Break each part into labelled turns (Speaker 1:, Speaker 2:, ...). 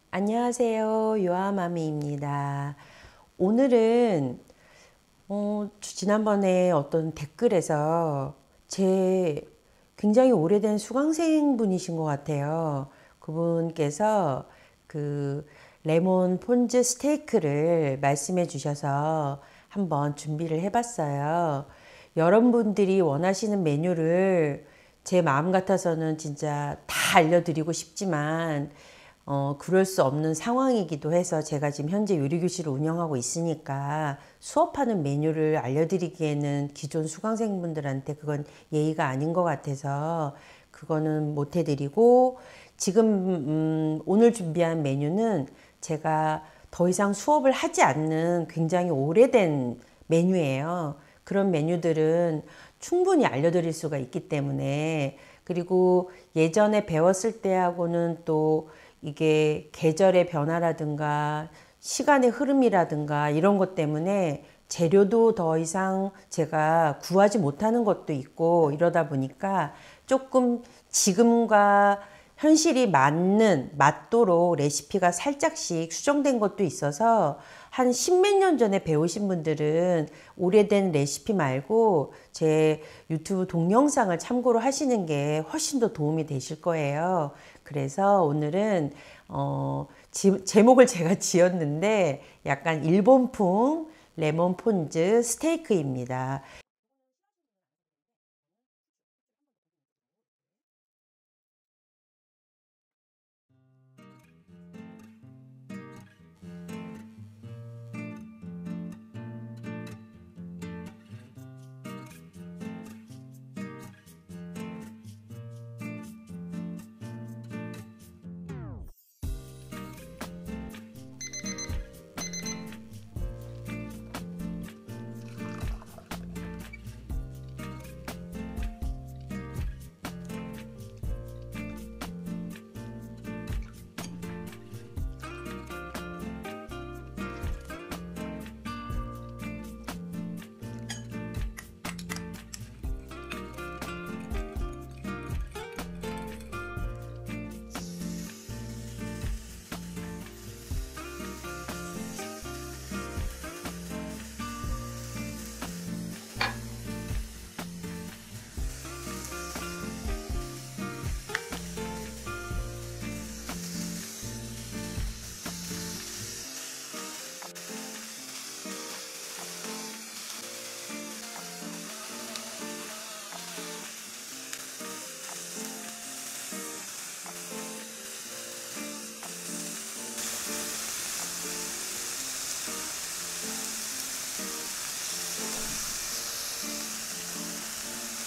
Speaker 1: 안녕하세요. 요아마미입니다. 오늘은 지난번에 어떤 댓글에서 제 굉장히 오래된 수강생 분이신 것 같아요. 그분께서 그 레몬 폰즈 스테이크를 말씀해 주셔서 한번 준비를 해봤어요. 여러분들이 원하시는 메뉴를 제 마음 같아서는 진짜 다 알려드리고 싶지만 그럴 수 없는 상황이기도 해서 제가 지금 현재 요리교실을 운영하고 있으니까 수업하는 메뉴를 알려드리기에는 기존 수강생분들한테 그건 예의가 아닌 것 같아서 그거는 못 해드리고 지금 오늘 준비한 메뉴는 제가 더 이상 수업을 하지 않는 굉장히 오래된 메뉴예요. 그런 메뉴들은 충분히 알려드릴 수가 있기 때문에 그리고 예전에 배웠을 때하고는 또 이게 계절의 변화라든가 시간의 흐름이라든가 이런 것 때문에 재료도 더 이상 제가 구하지 못하는 것도 있고 이러다 보니까 조금 지금과 현실이 맞는 맞도록 레시피가 살짝씩 수정된 것도 있어서 한 십몇 년 전에 배우신 분들은 오래된 레시피 말고 제 유튜브 동영상을 참고로 하시는 게 훨씬 더 도움이 되실 거예요. 그래서 오늘은 제목을 제가 지었는데 약간 일본풍 레몬 폰즈 스테이크입니다.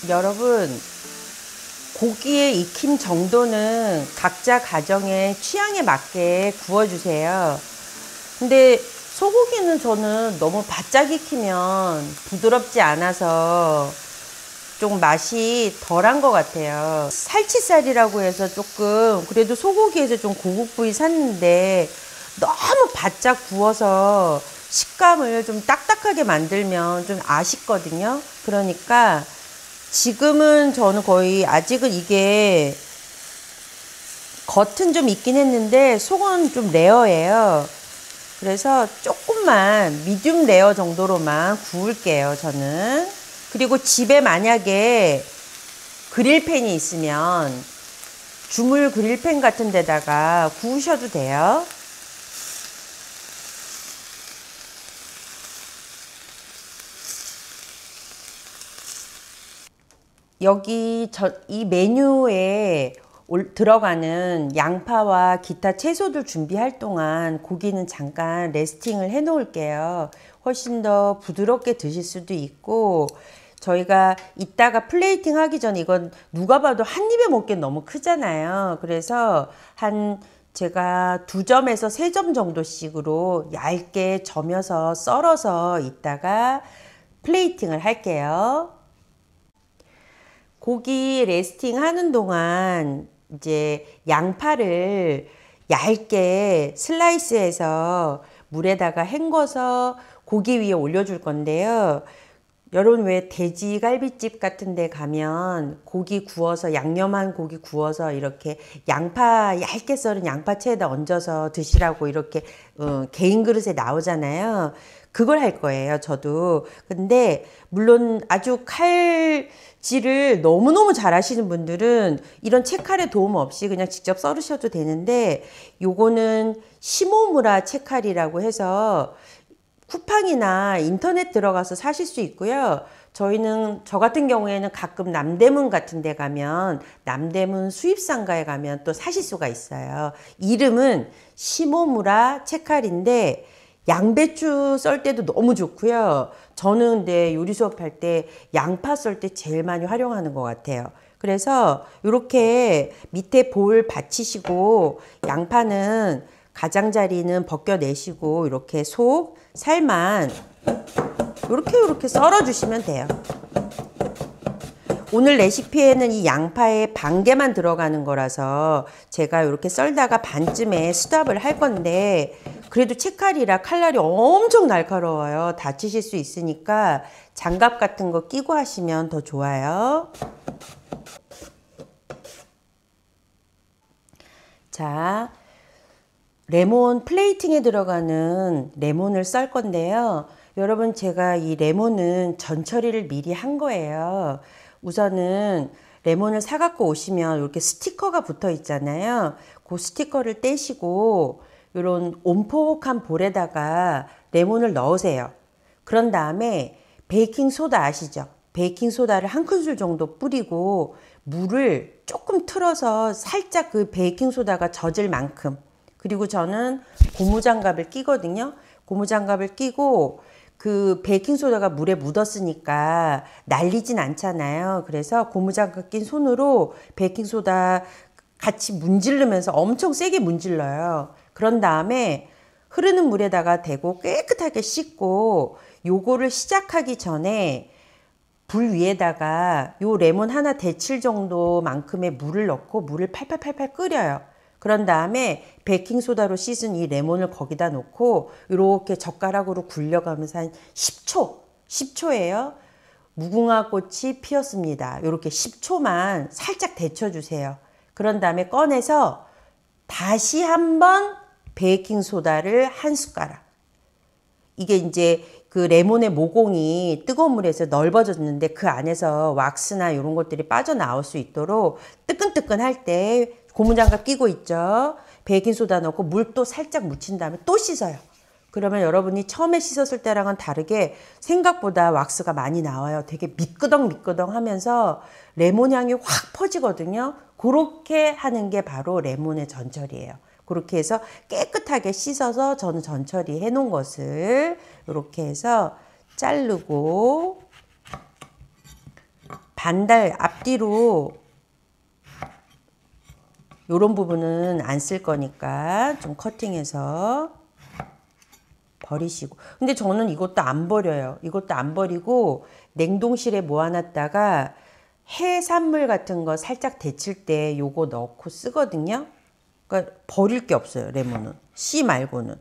Speaker 1: 여러분, 고기의 익힘 정도는 각자 가정의 취향에 맞게 구워주세요. 근데 소고기는 저는 너무 바짝 익히면 부드럽지 않아서 좀 맛이 덜한 것 같아요. 살치살이라고 해서 조금 그래도 소고기에서 좀 고급 부위 샀는데 너무 바짝 구워서 식감을 좀 딱딱하게 만들면 좀 아쉽거든요. 그러니까 지금은 저는 거의 아직은 이게 겉은 좀 있긴 했는데 속은 좀 레어예요. 그래서 조금만 미디움 레어 정도로만 구울게요, 저는. 그리고 집에 만약에 그릴팬이 있으면 주물 그릴팬 같은 데다가 구우셔도 돼요. 여기 이 메뉴에 들어가는 양파와 기타 채소들 준비할 동안 고기는 잠깐 레스팅을 해 놓을게요. 훨씬 더 부드럽게 드실 수도 있고 저희가 이따가 플레이팅 하기 전에 이건 누가 봐도 한 입에 먹기엔 너무 크잖아요. 그래서 제가 2점에서 3점 정도씩으로 얇게 점여서 썰어서 이따가 플레이팅을 할게요. 고기 레스팅 하는 동안 이제 양파를 얇게 슬라이스해서 물에다가 헹궈서 고기 위에 올려줄 건데요. 여러분 왜 돼지갈비집 같은 데 가면 고기 구워서 양념한 고기 구워서 이렇게 양파 얇게 썰은 양파채에다 얹어서 드시라고 이렇게 개인 그릇에 나오잖아요. 그걸 할 거예요, 저도. 근데 물론 아주 칼질을 너무너무 잘 하시는 분들은 이런 채칼의 도움 없이 그냥 직접 썰으셔도 되는데, 요거는 시모무라 채칼이라고 해서 쿠팡이나 인터넷 들어가서 사실 수 있고요. 저 같은 경우에는 가끔 남대문 같은 데 가면, 남대문 수입상가에 가면 또 사실 수가 있어요. 이름은 시모무라 채칼인데 양배추 썰 때도 너무 좋고요. 저는 근데 요리 수업할 때 양파 썰 때 제일 많이 활용하는 것 같아요. 그래서 이렇게 밑에 볼 받치시고 양파는 가장자리는 벗겨내시고 이렇게 속, 살만 이렇게 썰어주시면 돼요. 오늘 레시피에는 이 양파에 반 개만 들어가는 거라서 제가 이렇게 썰다가 반쯤에 스톱을 할 건데, 그래도 채칼이라 칼날이 엄청 날카로워요. 다치실 수 있으니까 장갑 같은 거 끼고 하시면 더 좋아요. 자, 레몬 플레이팅에 들어가는 레몬을 썰 건데요. 여러분, 제가 이 레몬은 전처리를 미리 한 거예요. 우선은 레몬을 사갖고 오시면 이렇게 스티커가 붙어 있잖아요. 그 스티커를 떼시고 이런 온폭한 볼에다가 레몬을 넣으세요. 그런 다음에 베이킹소다 아시죠? 베이킹소다를 한 큰술 정도 뿌리고 물을 조금 틀어서 살짝 그 베이킹소다가 젖을 만큼, 그리고 저는 고무장갑을 끼거든요. 고무장갑을 끼고 그 베이킹소다가 물에 묻었으니까 날리진 않잖아요. 그래서 고무장갑 낀 손으로 베이킹소다 같이 문지르면서 엄청 세게 문질러요. 그런 다음에 흐르는 물에다가 대고 깨끗하게 씻고, 요거를 시작하기 전에 불 위에다가 요 레몬 하나 데칠 정도만큼의 물을 넣고 물을 팔팔팔팔 끓여요. 그런 다음에 베이킹소다로 씻은 이 레몬을 거기다 놓고 이렇게 젓가락으로 굴려가면서 한 10초예요. 무궁화 꽃이 피었습니다. 이렇게 10초만 살짝 데쳐주세요. 그런 다음에 꺼내서 다시 한번 베이킹소다를 한 숟가락. 이게 이제 그 레몬의 모공이 뜨거운 물에서 넓어졌는데 그 안에서 왁스나 이런 것들이 빠져나올 수 있도록 뜨끈뜨끈할 때 고무장갑 끼고 있죠. 베이킹소다 넣고 물 또 살짝 묻힌 다음에 또 씻어요. 그러면 여러분이 처음에 씻었을 때랑은 다르게 생각보다 왁스가 많이 나와요. 되게 미끄덩미끄덩 하면서 레몬 향이 확 퍼지거든요. 그렇게 하는 게 바로 레몬의 전처리예요. 그렇게 해서 깨끗하게 씻어서 저는 전처리 해놓은 것을 이렇게 해서 자르고, 반달 앞뒤로 이런 부분은 안 쓸 거니까 좀 커팅해서 버리시고. 근데 저는 이것도 안 버려요. 이것도 안 버리고 냉동실에 모아놨다가 해산물 같은 거 살짝 데칠 때 요거 넣고 쓰거든요. 그러니까 버릴 게 없어요, 레몬은. 씨 말고는.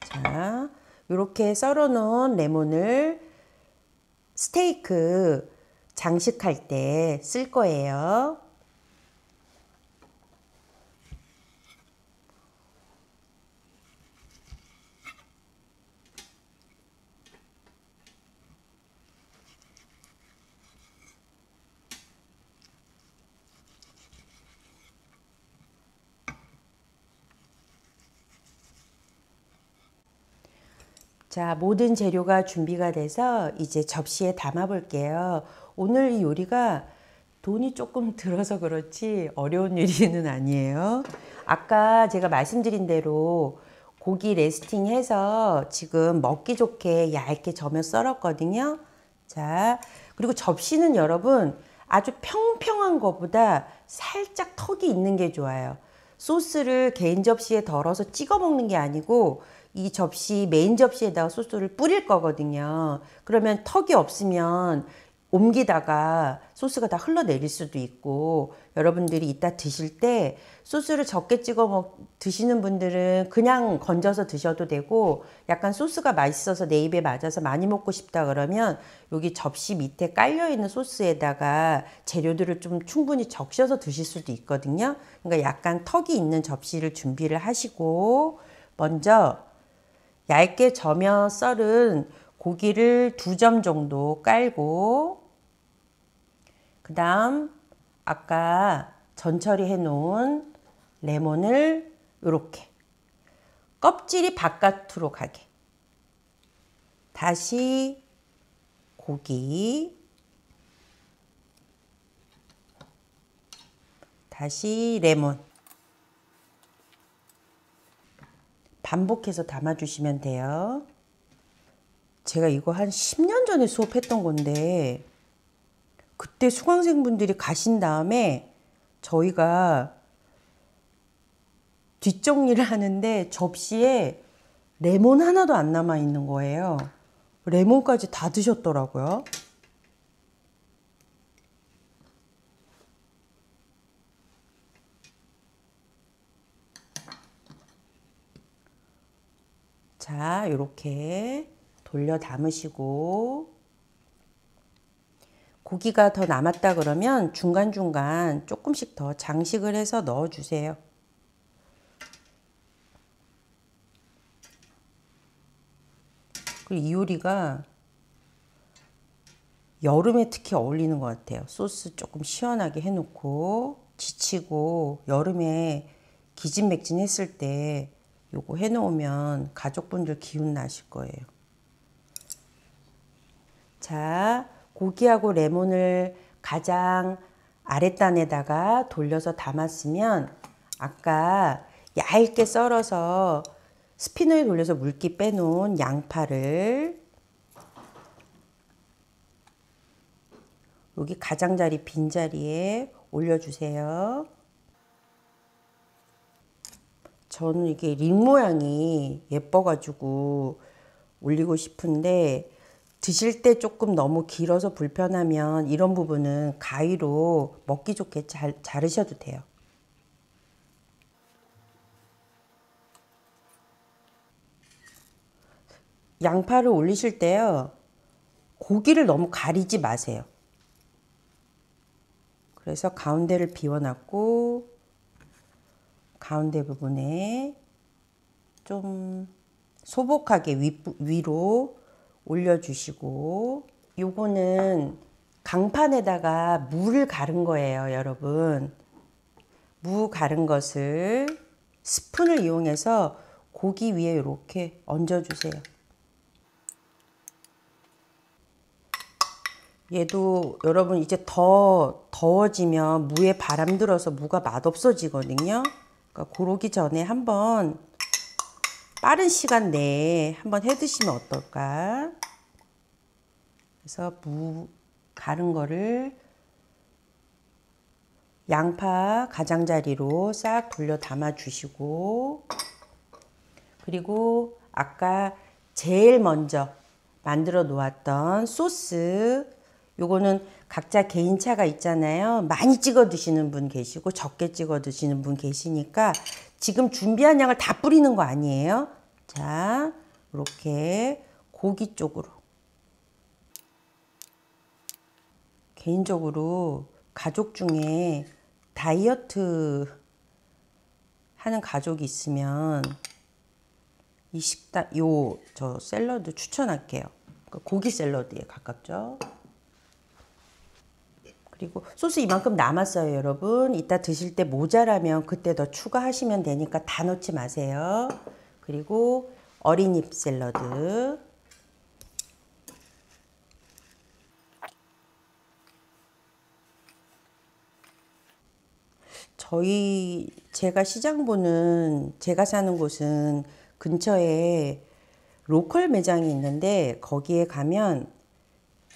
Speaker 1: 자, 이렇게 썰어놓은 레몬을 스테이크 장식할 때 쓸 거예요. 자, 모든 재료가 준비가 돼서 이제 접시에 담아 볼게요. 오늘 이 요리가 돈이 조금 들어서 그렇지 어려운 요리는 아니에요. 아까 제가 말씀드린 대로 고기 레스팅해서 지금 먹기 좋게 얇게 저며 썰었거든요. 자, 그리고 접시는 여러분 아주 평평한 것보다 살짝 턱이 있는 게 좋아요. 소스를 개인 접시에 덜어서 찍어 먹는 게 아니고 이 접시, 메인 접시에다가 소스를 뿌릴 거거든요. 그러면 턱이 없으면 옮기다가 소스가 다 흘러내릴 수도 있고, 여러분들이 이따 드실 때 소스를 적게 찍어 드시는 분들은 그냥 건져서 드셔도 되고, 약간 소스가 맛있어서 내 입에 맞아서 많이 먹고 싶다 그러면 여기 접시 밑에 깔려있는 소스에다가 재료들을 좀 충분히 적셔서 드실 수도 있거든요. 그러니까 약간 턱이 있는 접시를 준비를 하시고, 먼저 얇게 저며 썰은 고기를 2점 정도 깔고, 그 다음 아까 전처리해 놓은 레몬을 이렇게 껍질이 바깥으로 가게, 다시 고기, 다시 레몬 반복해서 담아주시면 돼요. 제가 이거 한 10년 전에 수업했던 건데, 그때 수강생분들이 가신 다음에 저희가 뒷정리를 하는데 접시에 레몬 하나도 안 남아 있는 거예요. 레몬까지 다 드셨더라고요. 자, 이렇게 돌려 담으시고, 고기가 더 남았다 그러면 중간중간 조금씩 더 장식을 해서 넣어주세요. 그리고 이 요리가 여름에 특히 어울리는 것 같아요. 소스 조금 시원하게 해놓고 지치고 여름에 기진맥진 했을 때 요거 해놓으면 가족분들 기운 나실 거예요. 자, 고기하고 레몬을 가장 아랫단에다가 돌려서 담았으면 아까 얇게 썰어서 스피너에 돌려서 물기 빼놓은 양파를 여기 가장자리 빈자리에 올려주세요. 저는 이게 링 모양이 예뻐가지고 올리고 싶은데, 드실 때 조금 너무 길어서 불편하면 이런 부분은 가위로 먹기 좋게 자르셔도 돼요. 양파를 올리실 때요, 고기를 너무 가리지 마세요. 그래서 가운데를 비워놨고 가운데 부분에 좀 소복하게 위로 올려주시고, 요거는 강판에다가 무를 가른 거예요, 여러분. 무 가른 것을 스푼을 이용해서 고기 위에 이렇게 얹어주세요. 얘도 여러분 이제 더 더워지면 무에 바람 들어서 무가 맛없어지거든요. 그러니까 그러기 전에 한번 빠른 시간 내에 한번 해 드시면 어떨까. 그래서 무 가른 거를 양파 가장자리로 싹 돌려 담아 주시고, 그리고 아까 제일 먼저 만들어 놓았던 소스, 요거는 각자 개인차가 있잖아요. 많이 찍어 드시는 분 계시고 적게 찍어 드시는 분 계시니까 지금 준비한 양을 다 뿌리는 거 아니에요. 자, 이렇게 고기 쪽으로. 개인적으로 가족 중에 다이어트 하는 가족이 있으면 이 식단, 저 샐러드 추천할게요. 고기 샐러드에 가깝죠. 그리고 소스 이만큼 남았어요, 여러분. 이따 드실 때 모자라면 그때 더 추가하시면 되니까 다 넣지 마세요. 그리고 어린잎 샐러드. 제가 시장 보는, 제가 사는 곳은 근처에 로컬 매장이 있는데 거기에 가면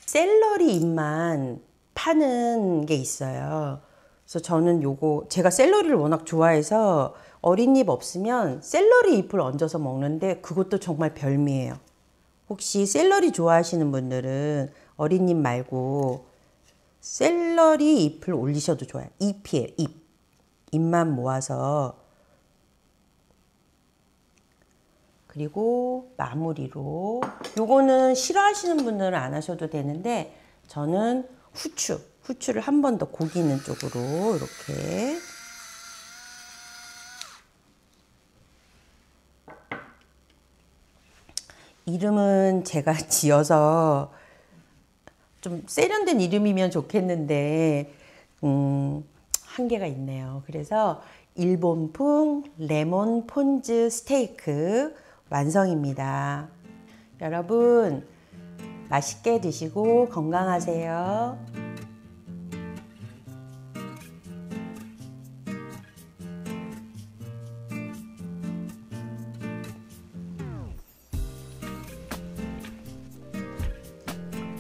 Speaker 1: 샐러리 잎만 파는 게 있어요. 그래서 저는 제가 샐러리를 워낙 좋아해서 어린잎 없으면 샐러리 잎을 얹어서 먹는데 그것도 정말 별미예요. 혹시 샐러리 좋아하시는 분들은 어린 잎 말고 샐러리 잎을 올리셔도 좋아요. 잎이에요, 잎. 잎만 모아서. 그리고 마무리로 요거는 싫어하시는 분들은 안 하셔도 되는데 저는 후추를 한 번 더 고기 있는 쪽으로 이렇게 이름은 제가 지어서 좀 세련된 이름이면 좋겠는데 한계가 있네요. 그래서 일본풍 레몬 폰즈 스테이크 완성입니다. 여러분 맛있게 드시고 건강하세요.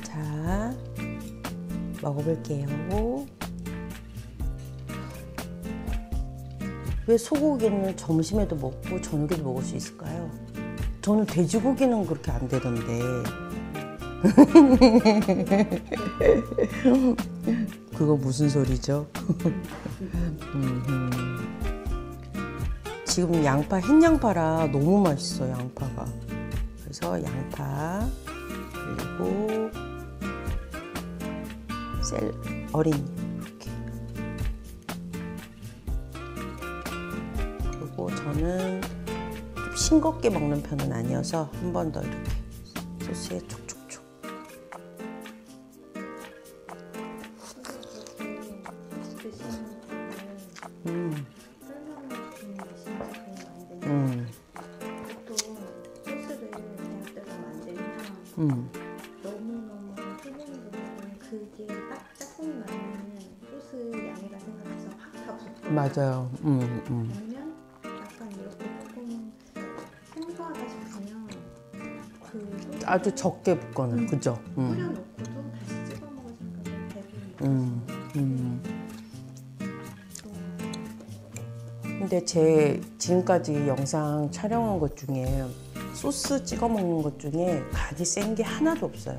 Speaker 1: 자, 먹어볼게요. 왜 소고기는 점심에도 먹고 저녁에도 먹을 수 있을까요? 저는 돼지고기는 그렇게 안 되던데. 그거 무슨 소리죠? 지금 양파, 흰 양파라 너무 맛있어요, 양파가. 그래서 양파, 그리고 어린 이렇게. 그리고 저는 좀 싱겁게 먹는 편은 아니어서 한 번 더 이렇게 소스에 촉촉촉.
Speaker 2: 너무너무 수분이 그게 딱 짝꿍이 맞는 소스 양이라 생각해서 확 다 붓고
Speaker 1: 맞아요.
Speaker 2: 아니면 약간 이렇게 조금 생소하다 싶으면 그 소스
Speaker 1: 아주 적게 붓거나 그죠?
Speaker 2: 뿌려놓고도 다시 찍어 먹을 생각은 대부분
Speaker 1: 근데 제 지금까지 영상 촬영한 것 중에 소스 찍어 먹는 것 중에 간이 센 게 하나도 없어요.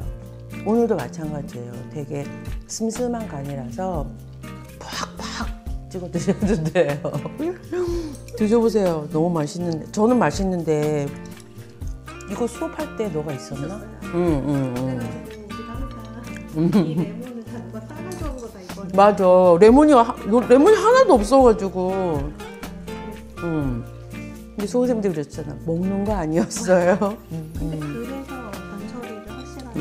Speaker 1: 오늘도 마찬가지예요. 되게 슴슴한 간이라서 팍팍 찍어 드셔도 돼요. 드셔보세요. 너무 맛있는데. 저는 맛있는데 이거 수업할 때 너가 있었나?
Speaker 2: 그래가지고 우리가 항상 이 레몬을 다 누가 싸가져 온 거다 이거.
Speaker 1: 맞아. 레몬이 하나도 없어가지고. 근데 수험생들이 그랬잖아. 먹는 거 아니었어요.
Speaker 2: 근데 그래서 전처리를 확실하게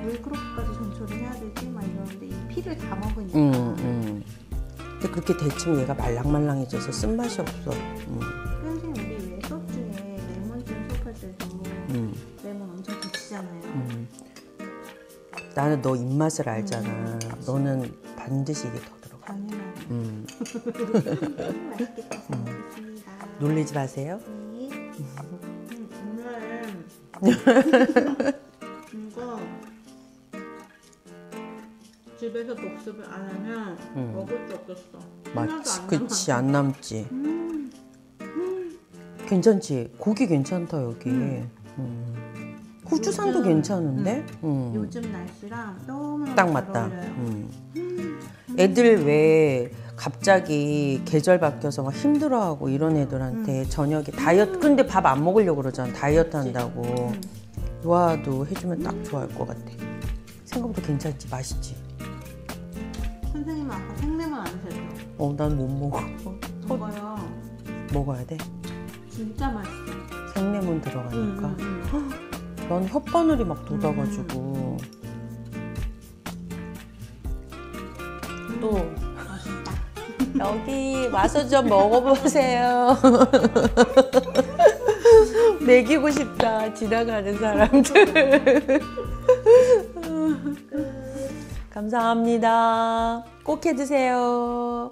Speaker 2: 왜 그렇게까지 전처리 해야 되지? 막 이러는데 이 피를 다 먹으니까
Speaker 1: 근데 그렇게 데치면 얘가 말랑말랑해져서 쓴맛이 없어.
Speaker 2: 선생님 우리 왜 소주에 레몬즙 수업할 때도 레몬 엄청 데치잖아요.
Speaker 1: 나는 너 입맛을 알잖아. 너는 반드시 이게 더 들어가.
Speaker 2: 당연하죠. 맛있겠다. 잘 먹겠습니다.
Speaker 1: 놀리지 마세요.
Speaker 2: 네. 오늘 이거 집에서 복습을 안 하면 먹을 게 없었어.
Speaker 1: 맞지, 그치, 안 남지. 괜찮지? 고기 괜찮다, 여기. 후추산도 괜찮은데?
Speaker 2: 요즘 날씨랑 너무
Speaker 1: 딱 맞다. 애들 왜 갑자기 계절 바뀌어서 막 힘들어하고 이런 애들한테 저녁에 다이어트, 근데 밥 안 먹으려고 그러잖아. 다이어트 한다고. 요아도 해주면 딱 좋아할 것 같아. 생각보다 괜찮지? 맛있지?
Speaker 2: 선생님은 아까 생레몬 안 드셨죠?
Speaker 1: 난 못 먹어.
Speaker 2: 먹어요.
Speaker 1: 먹어야 돼.
Speaker 2: 진짜 맛있어.
Speaker 1: 생레몬 들어가니까. 난 혓바늘이 막 돋아가지고. 또
Speaker 2: 맛있다.
Speaker 1: 여기 와서 좀 먹어보세요. 먹이고 싶다, 지나가는 사람들. 감사합니다. 꼭 해드세요.